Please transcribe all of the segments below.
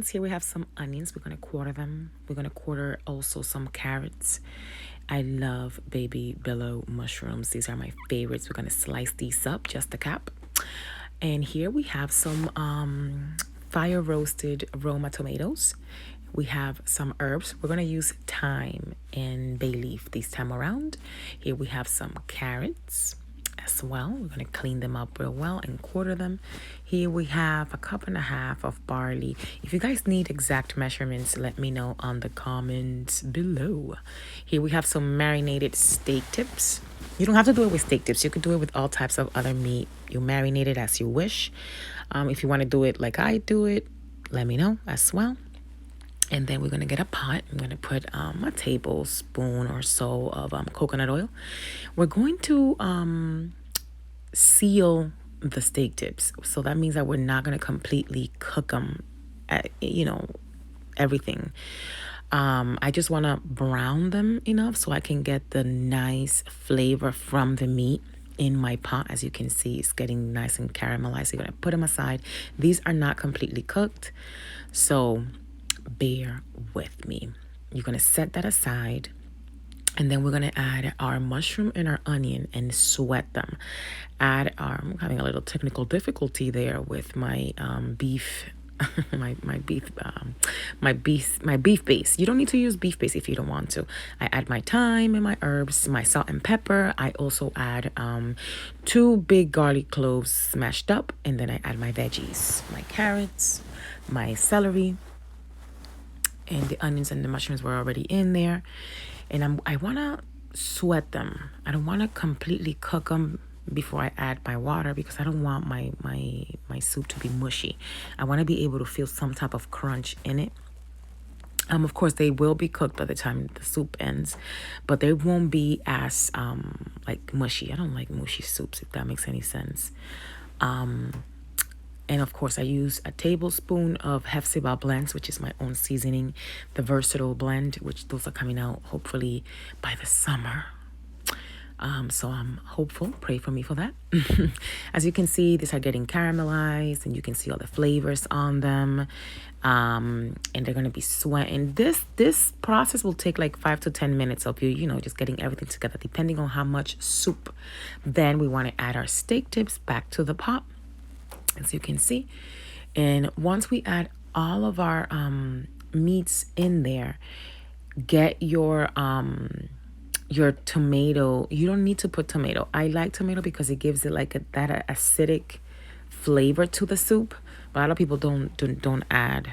vegetables. Here we have some onions. We're going to quarter them. We're going to quarter also some carrots. I love baby billow mushrooms. These are my favorites. We're going to slice these up, just a cap. And here we have some fire roasted Roma tomatoes. We have some herbs. We're going to use thyme and bay leaf this time around. Here we have some carrots as well. We're going to clean them up real well and quarter them. Here we have a cup and a half of barley. If you guys need exact measurements, let me know on the comments below. Here we have some marinated steak tips. You don't have to do it with steak tips. You could do it with all types of other meat. You marinate it as you wish. If you want to do it like I do it, let me know as well. And then we're going to get a pot. I'm going to put a tablespoon or so of coconut oil. We're going to seal the steak tips. So that means that we're not going to completely cook them, everything. I just want to brown them enough so I can get the nice flavor from the meat in my pot. As you can see, it's getting nice and caramelized. You're going to put them aside. These are not completely cooked, so bear with me. You're going to set that aside, and then we're going to add our mushroom and our onion and sweat them. I'm having a little technical difficulty there with my beef my beef base. You don't need to use beef base if you don't want to. I add my thyme and my herbs, my salt and pepper. I also add 2 big garlic cloves smashed up, and then I add my veggies, my carrots, my celery, and the onions and the mushrooms were already in there. And I want to sweat them. I don't want to completely cook them before I add my water, because I don't want my soup to be mushy. I want to be able to feel some type of crunch in it. Of course, they will be cooked by the time the soup ends, but they won't be as like mushy. I don't like mushy soups, if that makes any sense. And of course, I use a tablespoon of Hefzibah blends, which is my own seasoning, the versatile blend, which those are coming out hopefully by the summer. So I'm hopeful. Pray for me for that. As you can see, these are getting caramelized, and you can see all the flavors on them. And they're going to be sweating. This process will take like 5 to 10 minutes of you just getting everything together, depending on how much soup. Then we want to add our steak tips back to the pot, as you can see. And once we add all of our meats in there, get your tomato. You don't need to put tomato. I like tomato because it gives it like that acidic flavor to the soup. But a lot of people don't add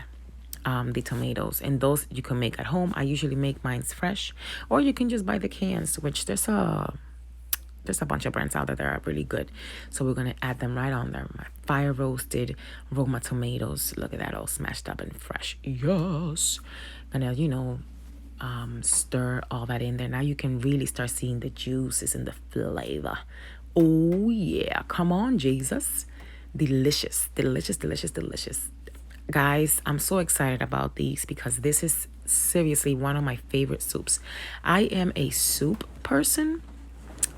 the tomatoes, and those you can make at home. I usually make mine fresh, or you can just buy the cans, which there's a bunch of brands out there that are really good. So we're going to add them right on there. My fire roasted Roma tomatoes. Look at that, all smashed up and fresh. Yes. Gonna, stir all that in there. Now you can really start seeing the juices and the flavor. Oh yeah, come on, Jesus. Delicious, delicious, delicious, delicious. Guys, I'm so excited about these because this is seriously one of my favorite soups. I am a soup person,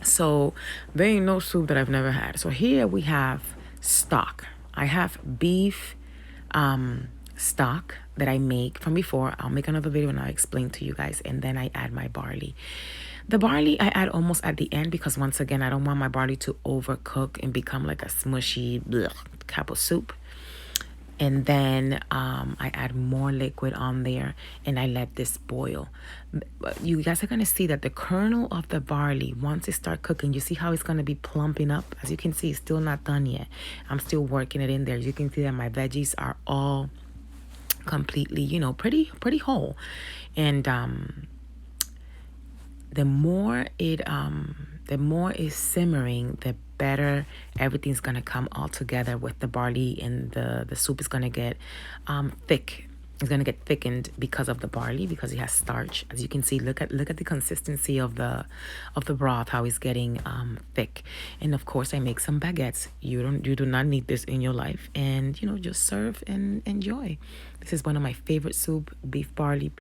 so there ain't no soup that I've never had. So here we have stock. I have beef stock that I make from before. I'll make another video and I'll explain to you guys. And then I add my barley. The barley I add almost at the end, because once again, I don't want my barley to overcook and become like a smushy cup of soup. And then I add more liquid on there, and I let this boil. You guys are going to see that the kernel of the barley, once it starts cooking, you see how it's going to be plumping up. As you can see, it's still not done yet. I'm still working it in there. You can see that my veggies are all completely, pretty whole. And the more it's simmering, the better everything's gonna come all together with the barley, and the soup is gonna get thick. It's gonna get thickened because of the barley, because it has starch. As you can see, look at the consistency of the broth, how it's getting thick. And of course, I make some baguettes. You do not need this in your life, and just serve and enjoy. This is one of my favorite soup, beef barley.